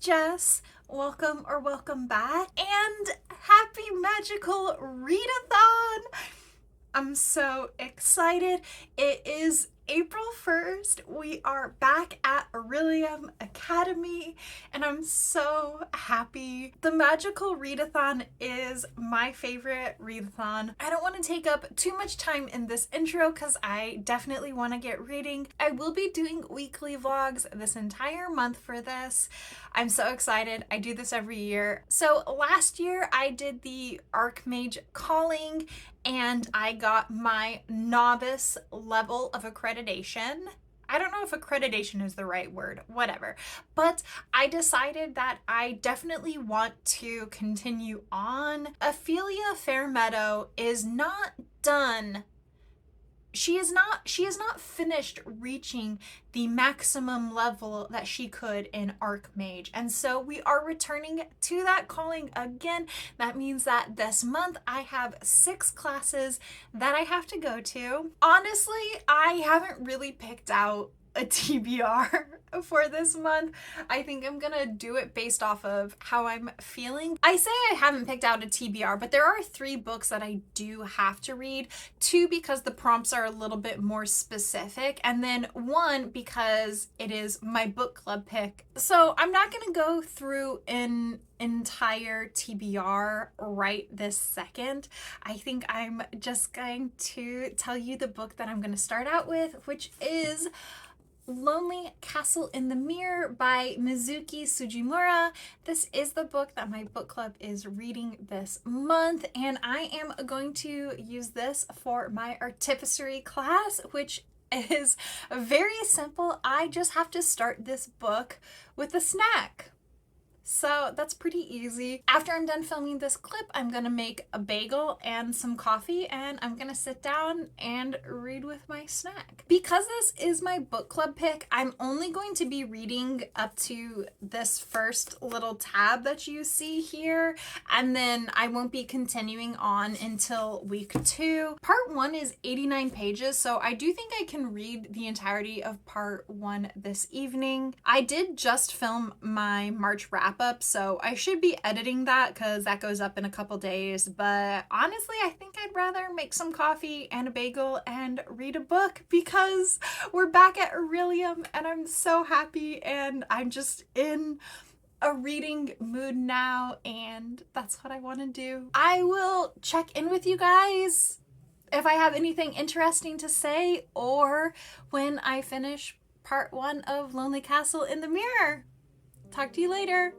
Jess. Welcome back, and happy magical readathon! I'm so excited. It is April 1st. We are back at Aurelium Academy, and I'm so happy. The magical readathon is my favorite readathon. I don't want to take up too much time in this intro because I definitely want to get reading. I will be doing weekly vlogs this entire month for this. I'm so excited. I do this every year. So last year I did the Archmage calling and I got my novice level of accreditation. I don't know if accreditation is the right word, whatever. But I decided that I definitely want to continue on. Ophelia Fairmeadow is not done. She is not finished reaching the maximum level that she could in Archmage. And so we are returning to that calling again. That means that this month I have 6 classes that I have to go to. Honestly, I haven't really picked out a TBR for this month. I think I'm gonna do it based off of how I'm feeling. I say I haven't picked out a TBR, but there are 3 books that I do have to read. 2 because the prompts are a little bit more specific, and then 1 because it is my book club pick. So I'm not gonna go through an entire TBR right this second. I think I'm just going to tell you the book that I'm gonna start out with, which is Lonely Castle in the Mirror by Mizuki Sujimura. This is the book that my book club is reading this month, and I am going to use this for my artificery class, which is very simple. I just have to start this book with a snack. So that's pretty easy. After I'm done filming this clip, I'm gonna make a bagel and some coffee, and I'm gonna sit down and read with my snack. Because this is my book club pick, I'm only going to be reading up to this first little tab that you see here, and then I won't be continuing on until week 2. Part 1 is 89 pages, so I do think I can read the entirety of part 1 this evening. I did just film my March wrap up, so I should be editing that because that goes up in a couple days, but honestly I think I'd rather make some coffee and a bagel and read a book because we're back at Aurelium and I'm so happy and I'm just in a reading mood now, and that's what I want to do. I will check in with you guys if I have anything interesting to say or when I finish part 1 of Lonely Castle in the Mirror. Talk to you later.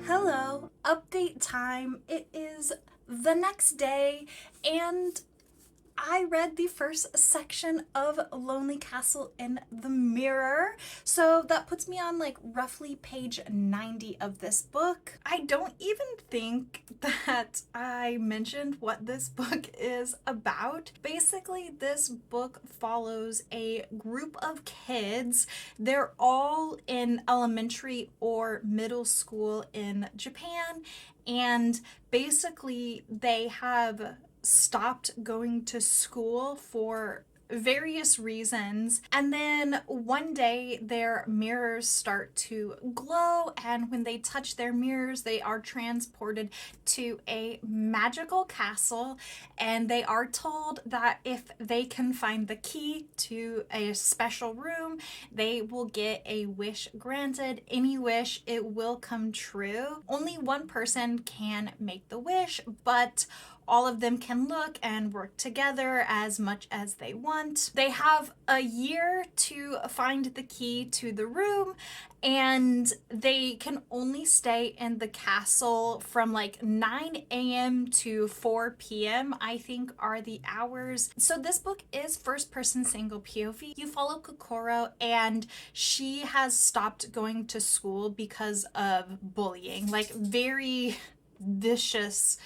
Hello, update time. It is the next day, and I read the first section of Lonely Castle in the Mirror. So that puts me on like roughly page 90 of this book. I don't even think that I mentioned what this book is about. Basically, this book follows a group of kids. They're all in elementary or middle school in Japan, and basically they have stopped going to school for various reasons, and then one day their mirrors start to glow, and when they touch their mirrors they are transported to a magical castle, and they are told that if they can find the key to a special room they will get a wish granted. Any wish, it will come true. Only one person can make the wish, but all of them can look and work together as much as they want. They have a year to find the key to the room, and they can only stay in the castle from like 9 a.m. to 4 p.m., I think are the hours. So this book is first person single POV. You follow Kokoro, and she has stopped going to school because of bullying, like very vicious,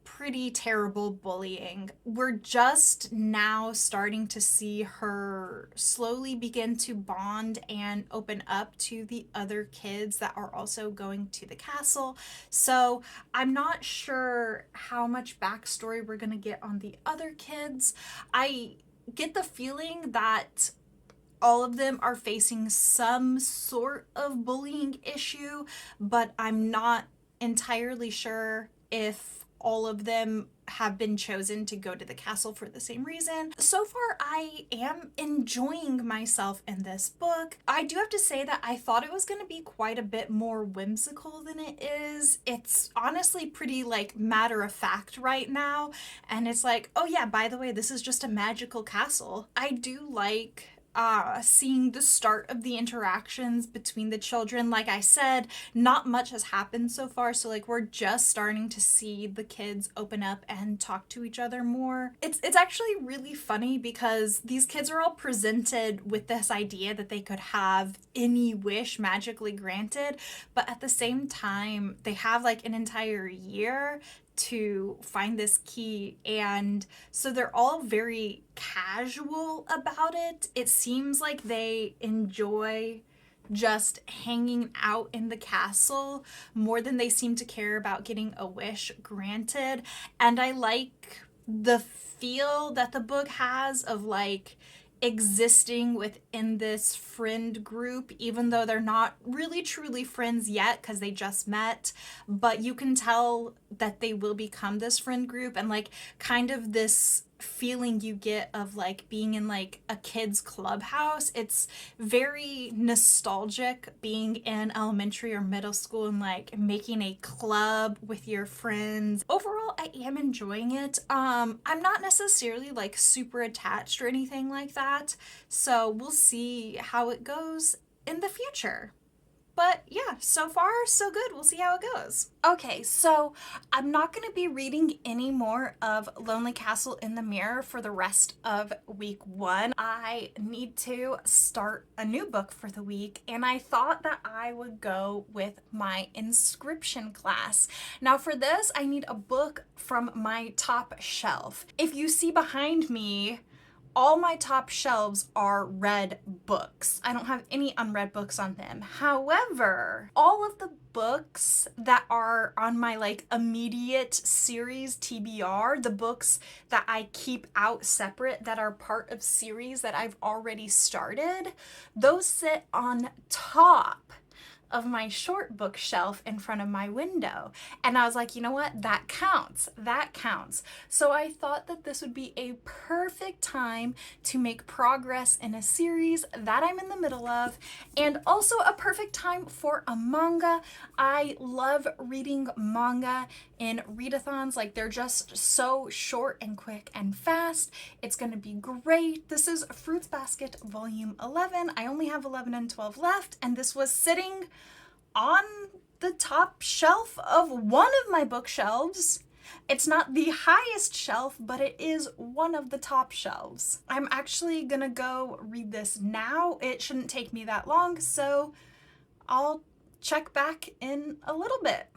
pretty terrible bullying. We're just now starting to see her slowly begin to bond and open up to the other kids that are also going to the castle. So I'm not sure how much backstory we're gonna get on the other kids. I get the feeling that all of them are facing some sort of bullying issue, but I'm not entirely sure if all of them have been chosen to go to the castle for the same reason. So far, I am enjoying myself in this book. I do have to say that I thought it was going to be quite a bit more whimsical than it is. It's honestly pretty like matter of fact right now, and it's like, oh yeah, by the way, this is just a magical castle. I do like seeing the start of the interactions between the children. Like I said, not much has happened so far, so like we're just starting to see the kids open up and talk to each other more. It's actually really funny because these kids are all presented with this idea that they could have any wish magically granted, but at the same time they have like an entire year to find this key, and so they're all very casual about it. It seems like they enjoy just hanging out in the castle more than they seem to care about getting a wish granted. And I like the feel that the book has of like existing within this friend group, even though they're not really truly friends yet because they just met, but you can tell that they will become this friend group, and like kind of this feeling you get of like being in like a kid's clubhouse. It's very nostalgic being in elementary or middle school and like making a club with your friends. Overall, I am enjoying it. I'm not necessarily like super attached or anything like that, so we'll see how it goes in the future. But yeah, so far so good. We'll see how it goes. Okay, so I'm not going to be reading any more of Lonely Castle in the Mirror for the rest of week 1. I need to start a new book for the week, and I thought that I would go with my inscription class. Now for this, I need a book from my top shelf. If you see behind me, all my top shelves are read books. I don't have any unread books on them. However, all of the books that are on my like immediate series TBR, the books that I keep out separate that are part of series that I've already started, those sit on top of my short bookshelf in front of my window. And I was like, you know what? That counts. That counts. So I thought that this would be a perfect time to make progress in a series that I'm in the middle of, and also a perfect time for a manga. I love reading manga in readathons. Like, they're just so short and quick and fast. It's gonna be great. This is Fruits Basket Volume 11. I only have 11 and 12 left, and this was sitting on the top shelf of one of my bookshelves. It's not the highest shelf, but it is one of the top shelves. I'm actually gonna go read this now. It shouldn't take me that long, so I'll check back in a little bit.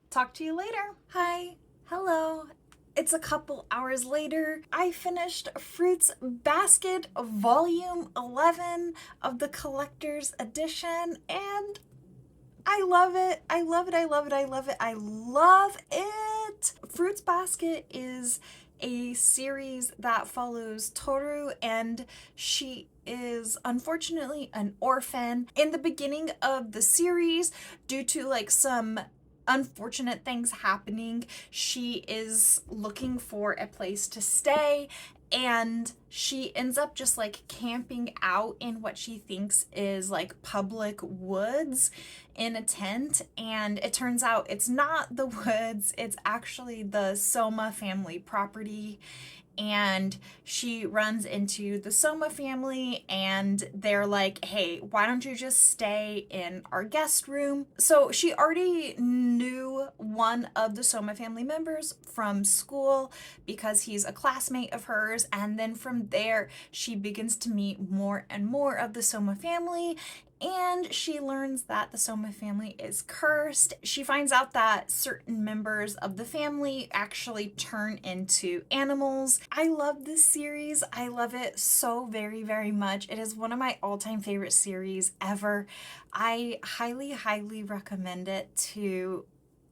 Talk to you later. Hi, hello. It's a couple hours later. I finished Fruits Basket Volume 11 of the collector's edition, and I love it. I love it. I love it. I love it. I love it. Fruits Basket is a series that follows Toru, and she is unfortunately an orphan. In the beginning of the series, due to like some unfortunate things happening, she is looking for a place to stay, and she ends up just like camping out in what she thinks is like public woods in a tent, and it turns out it's not the woods, it's actually the Soma family property. And she runs into the Soma family, and they're like, hey, why don't you just stay in our guest room? So she already knew one of the Soma family members from school because he's a classmate of hers. And then from there, she begins to meet more and more of the Soma family, and she learns that the Soma family is cursed. She finds out that certain members of the family actually turn into animals. I love this series. I love it so very, very much. It is one of my all-time favorite series ever. I highly, highly recommend it to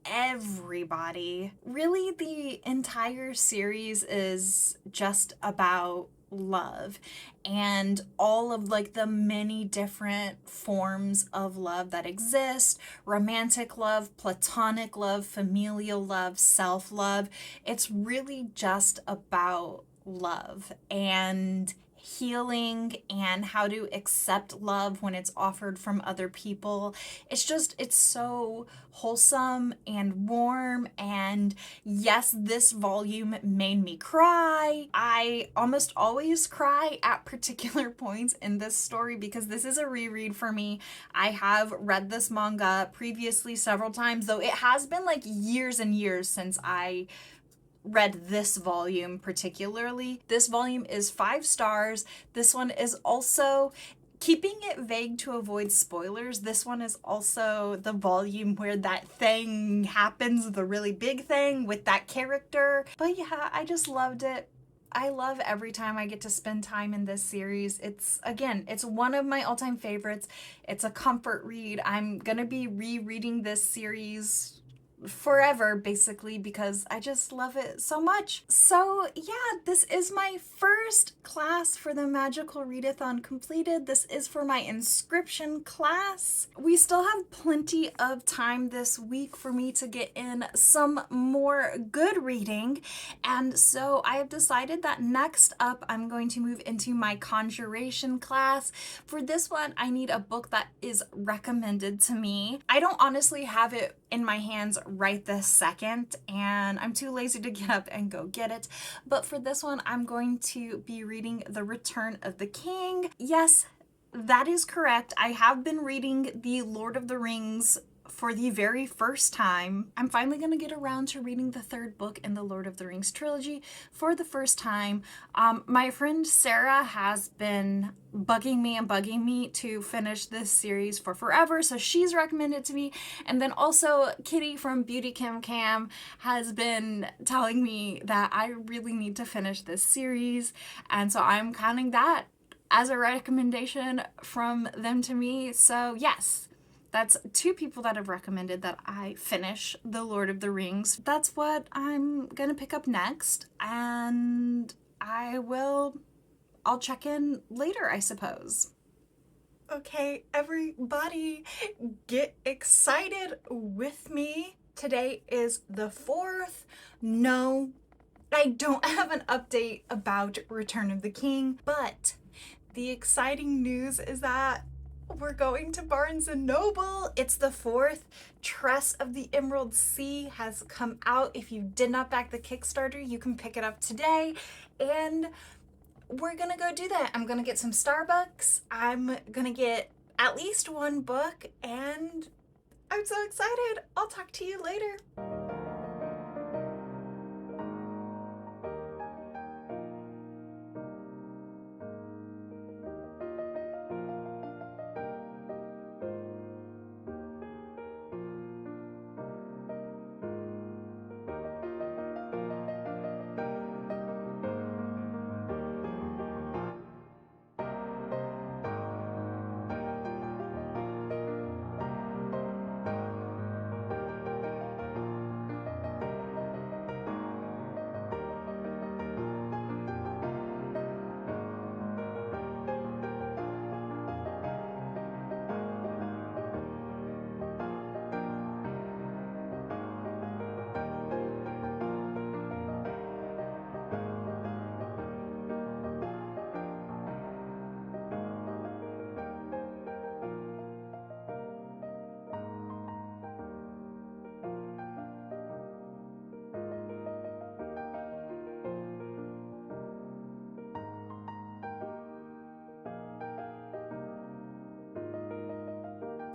everybody. Really, the entire series is just about love and all of like the many different forms of love that exist: romantic love, platonic love, familial love, self-love. It's really just about love and healing and how to accept love when it's offered from other people. It's so wholesome and warm, and yes, this volume made me cry. I almost always cry at particular points in this story because this is a reread for me. I have read this manga previously several times, though it has been like years and years since I read this volume particularly. This volume is 5 stars. This one is also, keeping it vague to avoid spoilers, this one is also the volume where that thing happens, the really big thing with that character. But yeah, I just loved it. I love every time I get to spend time in this series. It's one of my all-time favorites. It's a comfort read. I'm gonna be rereading this series forever basically because I just love it so much. So yeah, this is my first class for the Magical Readathon completed. This is for my inscription class. We still have plenty of time this week for me to get in some more good reading, and so I have decided that next up I'm going to move into my conjuration class. For this one, I need a book that is recommended to me. I don't honestly have it in my hands right this second, and I'm too lazy to get up and go get it. But for this one, I'm going to be reading The Return of the King. Yes, that is correct. I have been reading the Lord of the Rings for the very first time. I'm finally gonna get around to reading the third book in the Lord of the Rings trilogy for the first time. My friend Sarah has been bugging me to finish this series for forever, so she's recommended to me. And then also Kitty from Beauty Kim Cam has been telling me that I really need to finish this series, and so I'm counting that as a recommendation from them to me. So yes, that's 2 people that have recommended that I finish The Lord of the Rings. That's what I'm gonna pick up next, and I'll check in later, I suppose. Okay, everybody, get excited with me. Today is the 4th. No, I don't have an update about Return of the King, but the exciting news is that we're going to Barnes & Noble. It's the 4th. Tress of the Emerald Sea has come out. If you did not back the Kickstarter, you can pick it up today. And we're gonna go do that. I'm gonna get some Starbucks. I'm gonna get at least one book, and I'm so excited. I'll talk to you later.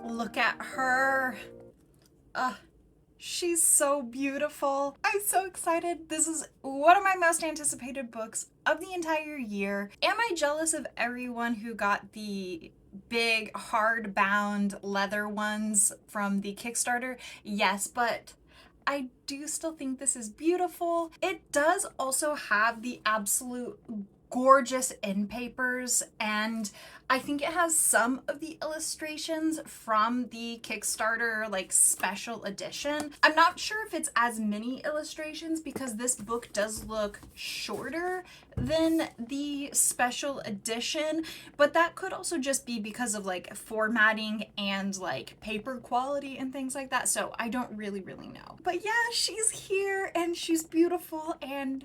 Look at her. She's so beautiful. I'm so excited. This is one of my most anticipated books of the entire year. Am I jealous of everyone who got the big hardbound leather ones from the Kickstarter? Yes, but I do still think this is beautiful. It does also have the absolute gorgeous end papers, and I think it has some of the illustrations from the Kickstarter like special edition. I'm not sure if it's as many illustrations because this book does look shorter than the special edition, but that could also just be because of like formatting and like paper quality and things like that, so I don't really know. But yeah, she's here and she's beautiful and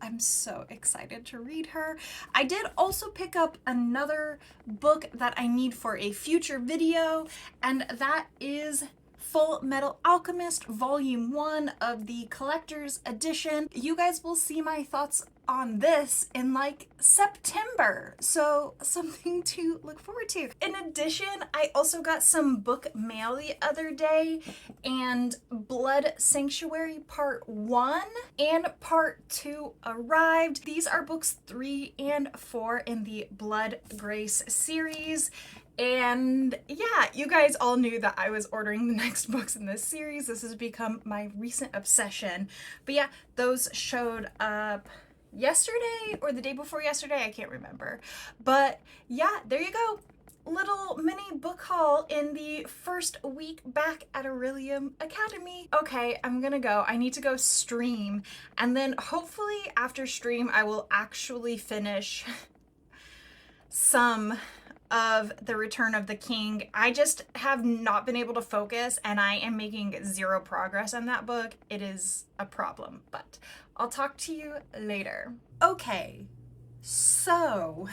I'm so excited to read her. I did also pick up another book that I need for a future video, and that is Full Metal Alchemist Volume 1 of the Collector's Edition. You guys will see my thoughts on this in like September, so something to look forward to. In addition, I also got some book mail the other day, and Blood Sanctuary Part 1 and Part 2 arrived. These are books 3 and 4 in the Blood Grace series. And yeah, you guys all knew that I was ordering the next books in this series. This has become my recent obsession. But yeah, those showed up yesterday or the day before yesterday, I can't remember. But yeah, there you go. Little mini book haul in the first week back at Aurelium Academy. Okay, I'm gonna go. I need to go stream, and then hopefully after stream I will actually finish some of The Return of the King. I just have not been able to focus, and I am making zero progress on that book. It is a problem, but I'll talk to you later. Okay, so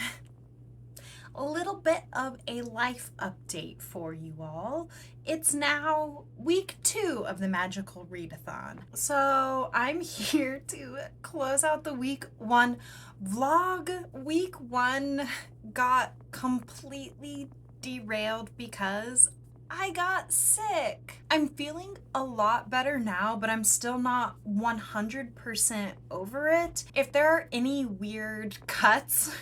a little bit of a life update for you all. It's now week 2 of the Magical Readathon. So I'm here to close out the week 1 vlog. Week 1 got completely derailed because I got sick. I'm feeling a lot better now, but I'm still not 100% over it. If there are any weird cuts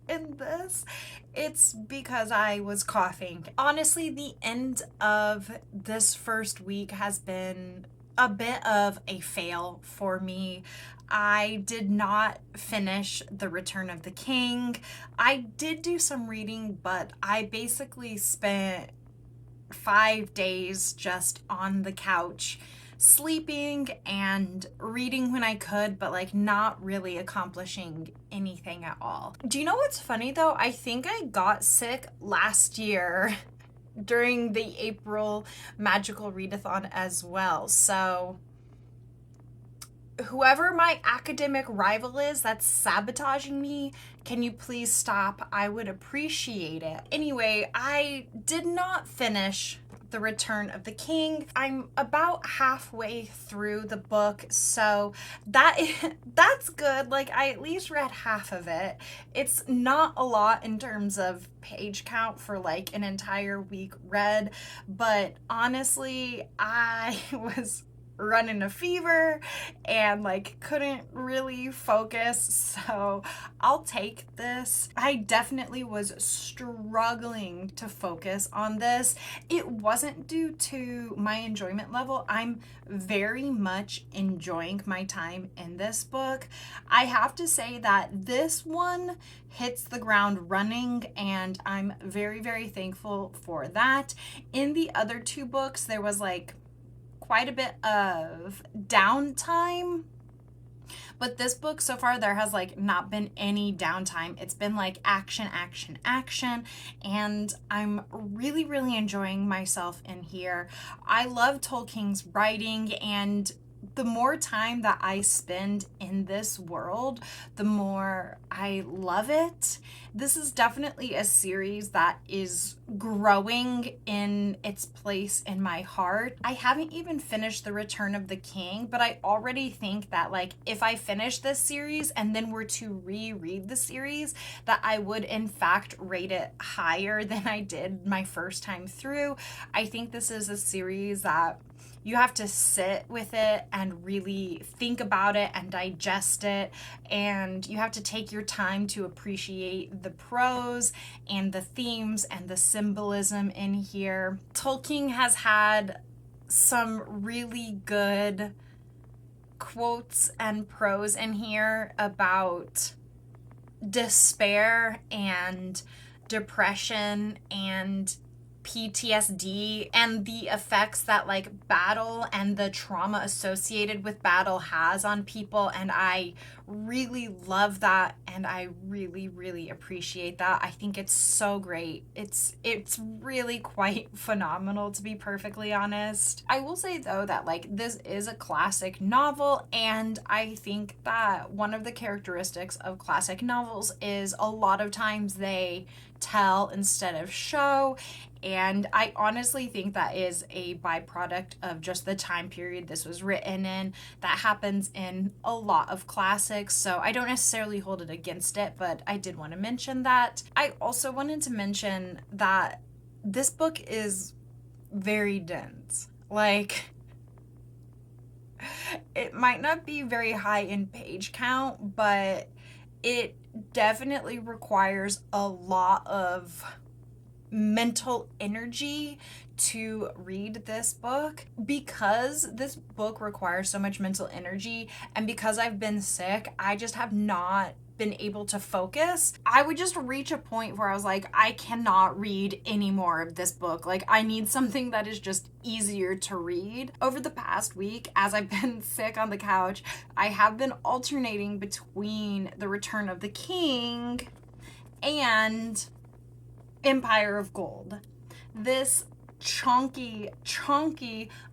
in this, it's because I was coughing. Honestly, the end of this first week has been a bit of a fail for me. I did not finish The Return of the King. I did do some reading, but I basically spent 5 days just on the couch sleeping and reading when I could, but like not really accomplishing anything at all. Do you know what's funny though? I think I got sick last year during the April Magical Readathon as well. So whoever my academic rival is that's sabotaging me, can you please stop? I would appreciate it. Anyway, I did not finish The Return of the King. I'm about halfway through the book, so that's good. Like, I at least read half of it. It's not a lot in terms of page count for like an entire week read, but honestly, I was running a fever and like couldn't really focus, so I'll take this. I definitely was struggling to focus on this. It wasn't due to my enjoyment level. I'm very much enjoying my time in this book. I have to say that this one hits the ground running, and I'm very, very thankful for that. In the other two books, there was like quite a bit of downtime, but this book so far there has like not been any downtime. It's been like action, action, action, and I'm really, really enjoying myself in here. I love Tolkien's writing, and the more time that I spend in this world, the more I love it. This is definitely a series that is growing in its place in my heart. I haven't even finished The Return of the King, but I already think that like if I finish this series and then were to reread the series, that I would in fact rate it higher than I did my first time through. I think this is a series that you have to sit with it and really think about it and digest it, and you have to take your time to appreciate the prose and the themes and the symbolism in here. Tolkien has had some really good quotes and prose in here about despair and depression and PTSD and the effects that like battle and the trauma associated with battle has on people, and I really love that, and I really, really appreciate that. I think it's so great. It's really quite phenomenal, to be perfectly honest. I will say though that like this is a classic novel, and I think that one of the characteristics of classic novels is a lot of times they tell instead of show, and I honestly think that is a byproduct of just the time period this was written in. That happens in a lot of classics, so I don't necessarily hold it against it, but I did want to mention that. I also wanted to mention that this book is very dense. Like, it might not be very high in page count, but it definitely requires a lot of mental energy to read this book. Because this book requires so much mental energy, and because I've been sick, I just have not been able to focus. I would just reach a point where I was like, I cannot read any more of this book. Like, I need something that is just easier to read. Over the past week, as I've been sick on the couch, I have been alternating between The Return of the King and Empire of Gold. This chunky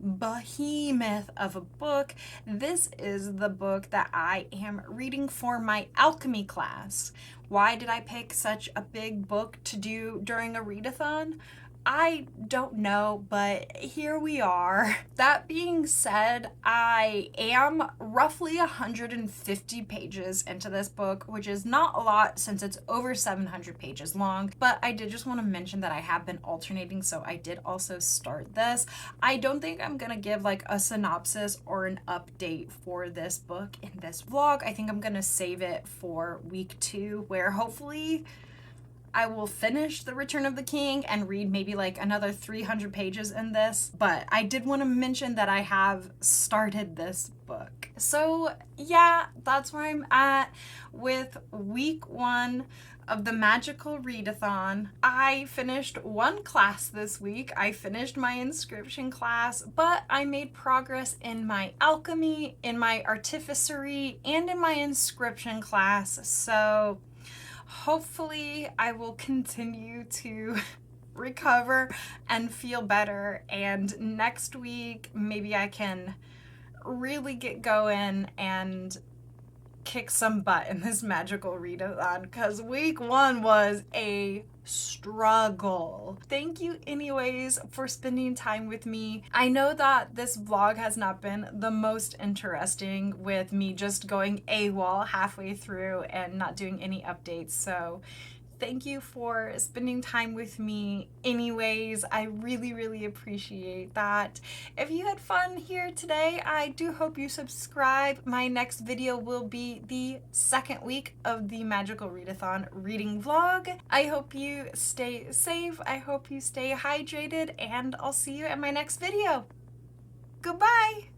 behemoth of a book. This is the book that I am reading for my alchemy class. Why did I pick such a big book to do during a readathon? I don't know, but here we are. That being said, I am roughly 150 pages into this book, which is not a lot since it's over 700 pages long, but I did just want to mention that I have been alternating, so I did also start this. I don't think I'm gonna give like a synopsis or an update for this book in this vlog. I think I'm gonna save it for week 2, where hopefully I will finish The Return of the King and read maybe like another 300 pages in this, but I did want to mention that I have started this book. So yeah, that's where I'm at with week 1 of the magical readathon. I finished one class this week. I finished my inscription class, but I made progress in my alchemy, in my artificery, and in my inscription class. So hopefully I will continue to recover and feel better, and next week maybe I can really get going and kick some butt in this magical readathon, because week 1 was a struggle. Thank you anyways for spending time with me. I know that this vlog has not been the most interesting, with me just going AWOL halfway through and not doing any updates, so thank you for spending time with me anyways. I really appreciate that. If you had fun here today, I do hope you subscribe. My next video will be the second week of the Magical Readathon reading vlog. I hope you stay safe, I hope you stay hydrated, and I'll see you in my next video. Goodbye!